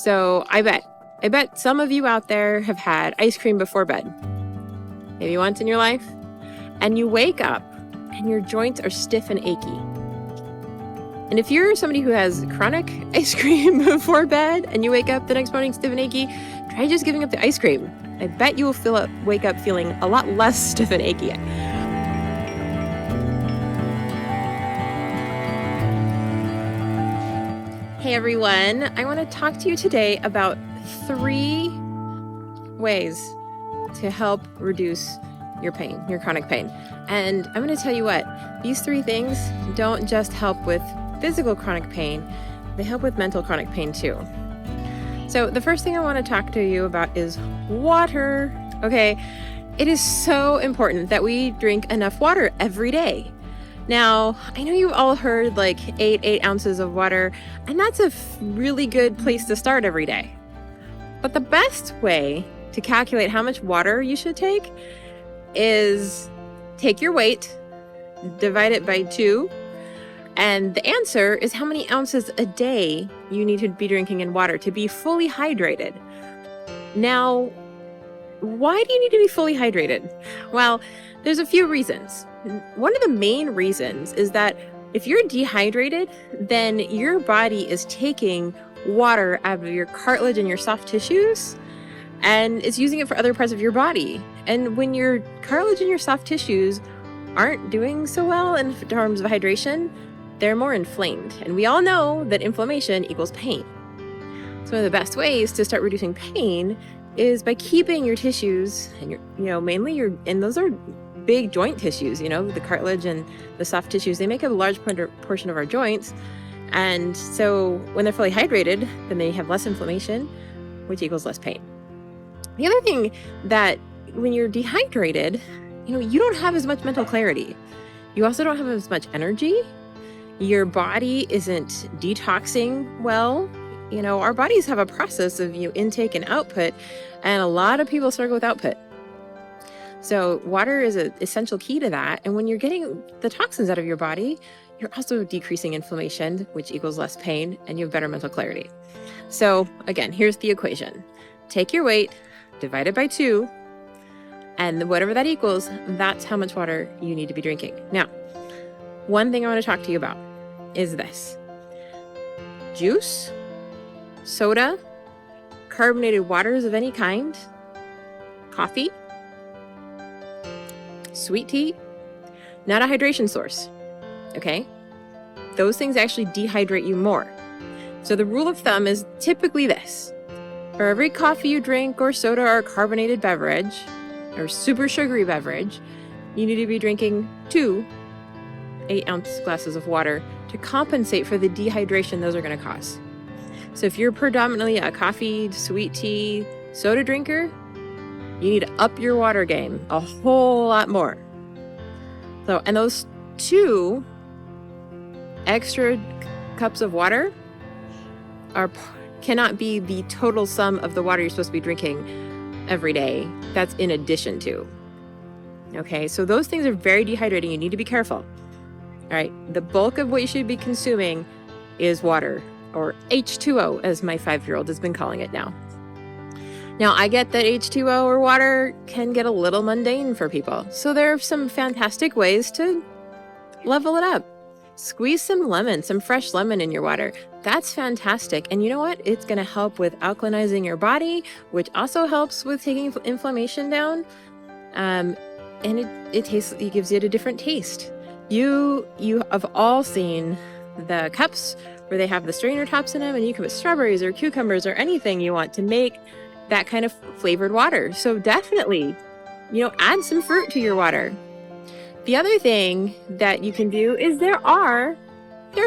So I bet some of you out there have had ice cream before bed, maybe once in your life, and you wake up and your joints are stiff and achy. And if you're somebody who has chronic ice cream before bed and you wake up the next morning stiff and achy, try just giving up the ice cream. I bet you will wake up feeling a lot less stiff and achy. Hey everyone, I want to talk to you today about 3 ways to help reduce your pain, your chronic pain. And I'm going to tell you what, these 3 things don't just help with physical chronic pain, they help with mental chronic pain too. So the first thing I want to talk to you about is water. Okay, it is so important that we drink enough water every day. Now, I know you've all heard like 8 ounces of water, and that's a really good place to start every day. But the best way to calculate how much water you should take is take your weight, divide it by 2, and the answer is how many ounces a day you need to be drinking in water to be fully hydrated. Now, why do you need to be fully hydrated? Well, there's a few reasons. One of the main reasons is that if you're dehydrated, then your body is taking water out of your cartilage and your soft tissues, and it's using it for other parts of your body. And when your cartilage and your soft tissues aren't doing so well in terms of hydration, they're more inflamed. And we all know that inflammation equals pain. So one of the best ways to start reducing pain is by keeping your tissues and and those are big joint tissues, the cartilage and the soft tissues, they make up a large portion of our joints. And so when they're fully hydrated, then they have less inflammation, which equals less pain. The other thing that when you're dehydrated, you don't have as much mental clarity. You also don't have as much energy. Your body isn't detoxing well. Our bodies have a process of intake and output, and a lot of people struggle with output. So water is an essential key to that. And when you're getting the toxins out of your body, you're also decreasing inflammation, which equals less pain, and you have better mental clarity. So again, here's the equation. Take your weight, divide it by 2, and whatever that equals, that's how much water you need to be drinking. Now, one thing I want to talk to you about is this. Juice, soda, carbonated waters of any kind, coffee, sweet tea, not a hydration source, okay? Those things actually dehydrate you more. So the rule of thumb is typically this. For every coffee you drink or soda or carbonated beverage or super sugary beverage, you need to be drinking 2 8-ounce glasses of water to compensate for the dehydration those are going to cause. So if you're predominantly a coffee, sweet tea, soda drinker, you need to up your water game a whole lot more. So, and those 2 extra cups of water cannot be the total sum of the water you're supposed to be drinking every day. That's in addition to. Okay, so those things are very dehydrating. You need to be careful. All right, the bulk of what you should be consuming is water, or H2O, as my 5-year-old has been calling it now. Now, I get that H2O or water can get a little mundane for people. So there are some fantastic ways to level it up. Squeeze some fresh lemon in your water. That's fantastic. And you know what? It's going to help with alkalinizing your body, which also helps with taking inflammation down. And it gives it a different taste. You have all seen the cups where they have the strainer tops in them, and you can put strawberries or cucumbers or anything you want to make that kind of flavored water. So definitely, add some fruit to your water. The other thing that you can do is there are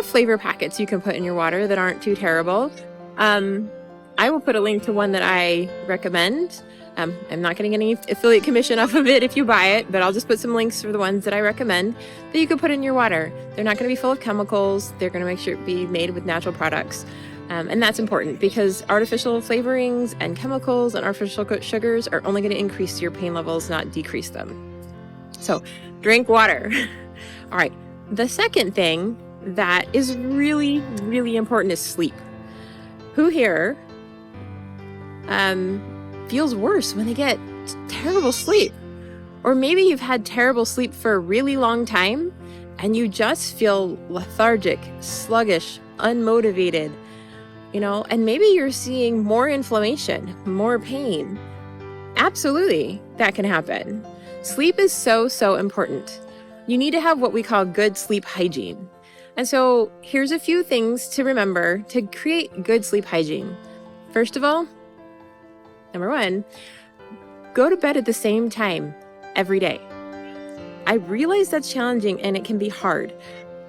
flavor packets you can put in your water that aren't too terrible. I will put a link to one that I recommend. I'm not getting any affiliate commission off of it if you buy it, but I'll just put some links for the ones that I recommend that you can put in your water. They're not going to be full of chemicals. They're going to make sure it be made with natural products. And that's important because artificial flavorings and chemicals and artificial sugars are only going to increase your pain levels, not decrease them. So drink water. All right. The second thing that is really, really important is sleep. Who here feels worse when they get terrible sleep. Or maybe you've had terrible sleep for a really long time and you just feel lethargic, sluggish, unmotivated, and maybe you're seeing more inflammation, more pain. Absolutely, that can happen. Sleep is so, so important. You need to have what we call good sleep hygiene. And so here's a few things to remember to create good sleep hygiene. First of all, number one, go to bed at the same time every day. I realize that's challenging and it can be hard,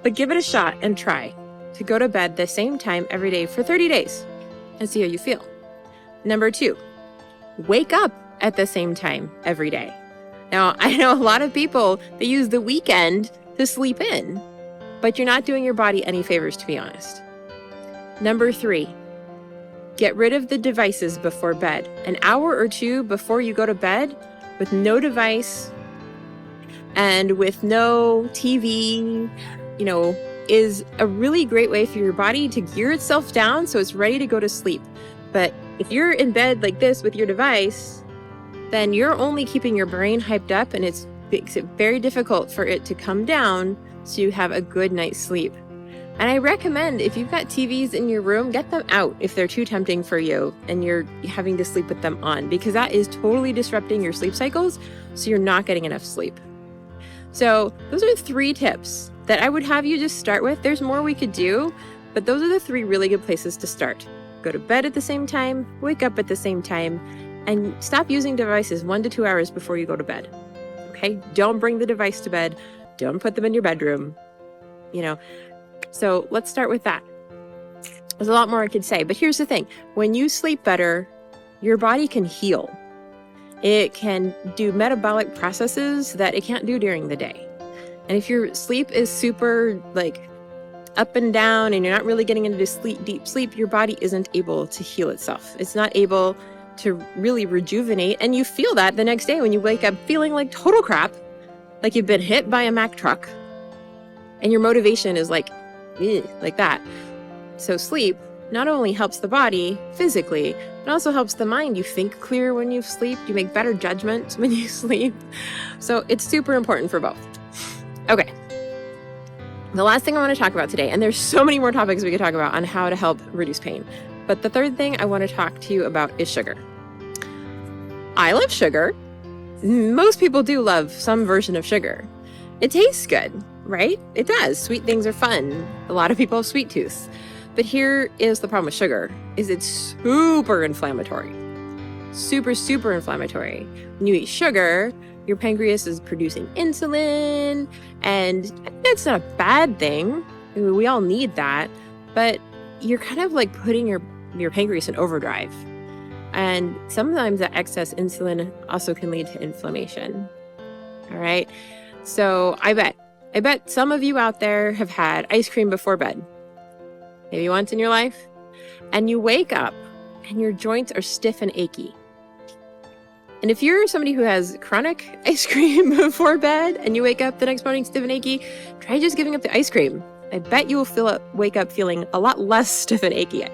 but give it a shot and try to go to bed the same time every day for 30 days and see how you feel. Number two, wake up at the same time every day. Now, I know a lot of people, they use the weekend to sleep in, but you're not doing your body any favors, to be honest. Number three, get rid of the devices before bed. An hour or two before you go to bed with no device and with no TV, is a really great way for your body to gear itself down so it's ready to go to sleep. But if you're in bed like this with your device, then you're only keeping your brain hyped up and it makes it very difficult for it to come down so you have a good night's sleep. And I recommend if you've got TVs in your room, get them out if they're too tempting for you and you're having to sleep with them on, because that is totally disrupting your sleep cycles, so you're not getting enough sleep. So those are 3 tips that I would have you just start with. There's more we could do, but those are the 3 really good places to start. Go to bed at the same time, wake up at the same time, and stop using devices 1 to 2 hours before you go to bed. Okay? Don't bring the device to bed. Don't put them in your bedroom. So let's start with that. There's a lot more I could say, but here's the thing. When you sleep better, your body can heal. It can do metabolic processes that it can't do during the day. And if your sleep is super up and down and you're not really getting into deep sleep, your body isn't able to heal itself. It's not able to really rejuvenate. And you feel that the next day when you wake up feeling like total crap, like you've been hit by a Mack truck. And your motivation is like that. So sleep not only helps the body physically, it also helps the mind. You think clearer when you sleep. You make better judgments when you sleep. So it's super important for both. Okay. The last thing I want to talk about today, and there's so many more topics we could talk about on how to help reduce pain, but the third thing I want to talk to you about is sugar. I love sugar. Most people do love some version of sugar. It tastes good, right? It does. Sweet things are fun. A lot of people have sweet tooth. But here is the problem with sugar, is it's super inflammatory. Super, super inflammatory. When you eat sugar, your pancreas is producing insulin, and that's not a bad thing. We all need that, but you're kind of putting your pancreas in overdrive. And sometimes that excess insulin also can lead to inflammation. All right. So I bet some of you out there have had ice cream before bed, maybe once in your life, and you wake up and your joints are stiff and achy. And if you're somebody who has chronic ice cream before bed and you wake up the next morning stiff and achy, try just giving up the ice cream. I bet you will wake up feeling a lot less stiff and achy.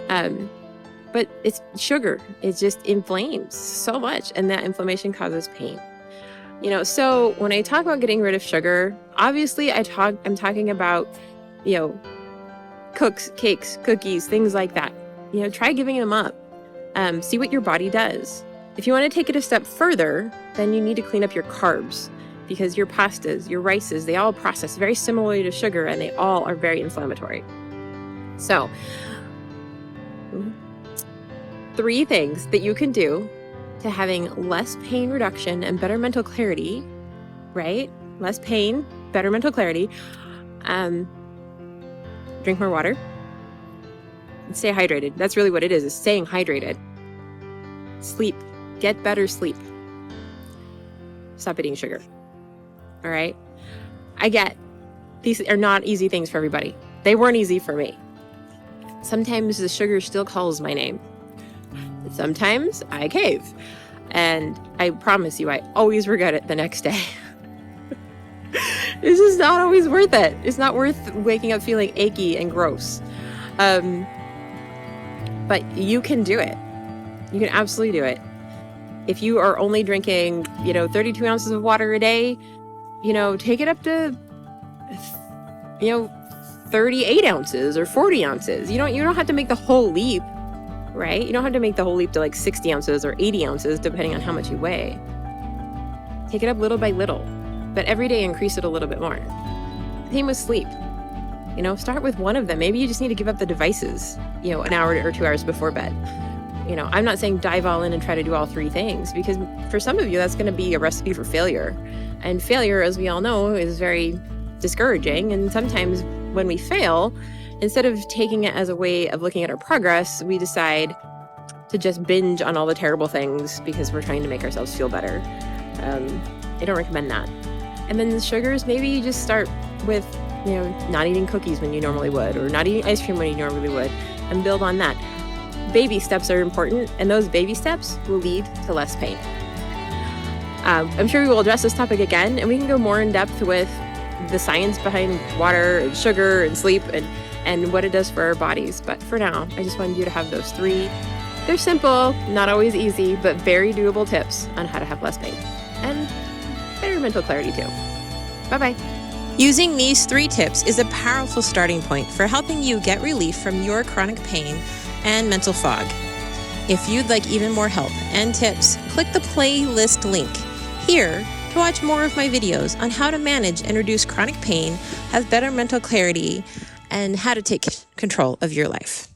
But it's sugar. It just inflames so much, and that inflammation causes pain. So when I talk about getting rid of sugar, obviously I'm talking about, cakes, cookies, things like that. Try giving them up. See what your body does. If you want to take it a step further, then you need to clean up your carbs, because your pastas, your rices, they all process very similarly to sugar, and they all are very inflammatory. So 3 things that you can do to having less pain reduction and better mental clarity, right? Less pain, better mental clarity. Drink more water. Stay hydrated. That's really what it is staying hydrated. Sleep. Get better sleep. Stop eating sugar. All right? I get these are not easy things for everybody. They weren't easy for me. Sometimes the sugar still calls my name. Sometimes I cave. And I promise you, I always regret it the next day. It's just not always worth it. It's not worth waking up feeling achy and gross. But you can do it. You can absolutely do it. If you are only drinking, 32 ounces of water a day, take it up to, 38 ounces or 40 ounces. You don't have to make the whole leap, right? You don't have to make the whole leap to like 60 ounces or 80 ounces, depending on how much you weigh. Take it up little by little, but every day increase it a little bit more. Same with sleep. Start with one of them. Maybe you just need to give up the devices, an hour or 2 hours before bed. I'm not saying dive all in and try to do all three things, because for some of you, that's going to be a recipe for failure. And failure, as we all know, is very discouraging. And sometimes when we fail, instead of taking it as a way of looking at our progress, we decide to just binge on all the terrible things because we're trying to make ourselves feel better. I don't recommend that. And then the sugars, maybe you just start with, not eating cookies when you normally would, or not eating ice cream when you normally would, and build on that. Baby steps are important, and those baby steps will lead to less pain. I'm sure we will address this topic again, and we can go more in depth with the science behind water and sugar and sleep and what it does for our bodies. But for now, I just wanted you to have those three. They're simple, not always easy, but very doable tips on how to have less pain and better mental clarity too. Bye-bye. Using these 3 tips is a powerful starting point for helping you get relief from your chronic pain and mental fog. If you'd like even more help and tips, click the playlist link here to watch more of my videos on how to manage and reduce chronic pain, have better mental clarity, and how to take control of your life.